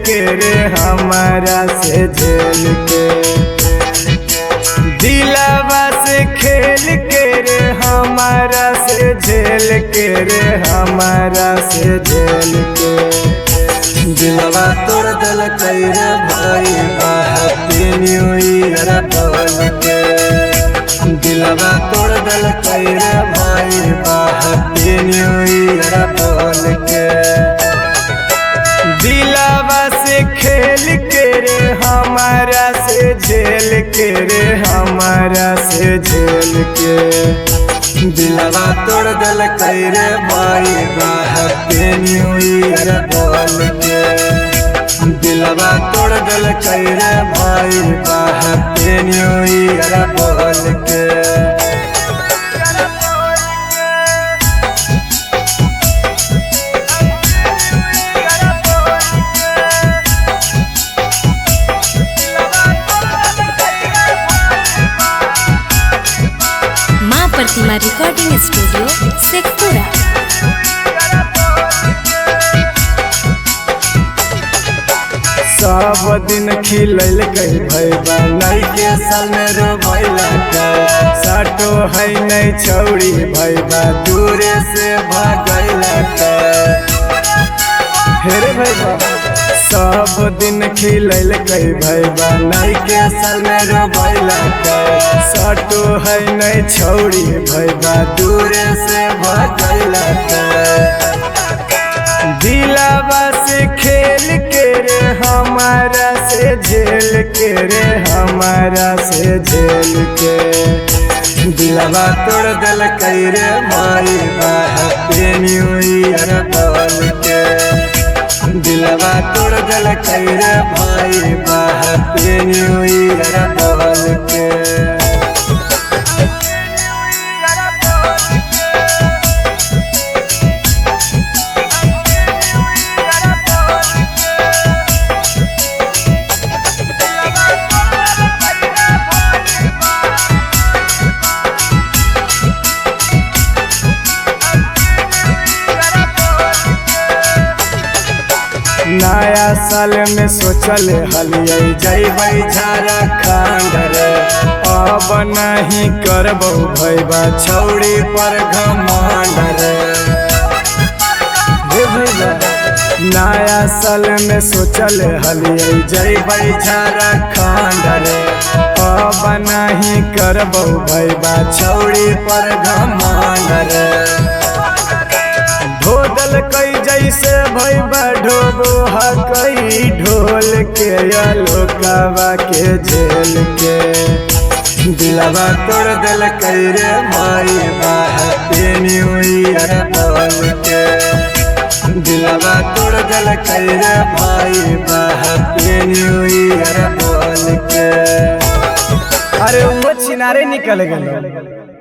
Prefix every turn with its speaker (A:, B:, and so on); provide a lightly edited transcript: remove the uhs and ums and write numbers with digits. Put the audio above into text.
A: के रे हमारा से झेल के, दिलवा से खेल के रे हमारा से झेल के रे हमारा से झेल के।
B: दिलवा तोड़ दिल रे भाई हैप्पी न्यू ईयर बोल के, दिलवा तोड़ दिल रे भाई हैप्पी न्यू ईयर बोल के।
A: दिलवा से खेल के रे हमारा से झेल के रे हमारा से झेल के।
B: दिलवा तोड़ दिल रे भाई हैप्पी न्यू ईयर बोल के, दिलवा तोड़ दिल रे भाई हैप्पी न्यू ईयर बोल के।
C: माँ प्रतिमा रिकॉर्डिंग स्टूडियो शेखपुरा।
A: सब दिन खिलल गई भैया
B: नई के साल में रोबैला के,
A: साटो है नहीं छौड़ी भैया
B: दूरे से भागैला के।
A: फिर भैया सब दिन खिलल गई भैया
B: नई के साल में रोबैला के,
A: साटो है नहीं छौड़ी भैया
B: दूरे से भागैला के।
A: दिलवा से खेल के रे हमारा से झेल के रे हमारा से झेल के।
B: दिलवा तोड़ दिल रे भाई हैप्पी न्यू ईयर बोल के, दिलवा तोड़ दिल रे भाई हैप्पी न्यू ईयर बोल के।
A: नया साल में सोचल हलियै
B: जैबै झारखंड रे,
A: अब नहीं करबौ भैया
B: छौड़ी पर घमंड रे।
A: नया साल में सोचल हलियै
B: जैबै झारखंड रे,
A: अब नहीं करबौ भैया
B: छौड़ी पर घमंड रे।
A: ढोदल कई जैसे भैया ढोबो हकई ढोल के लोकावा के झेल के।
B: दिलवा तोड़ दिल रे भाई हैप्पी न्यू ईयर बोल के, दिलवा तोड़ दिल रे भाई हैप्पी न्यू ईयर बोल के।
A: अरे वो चिनारे निकल गए।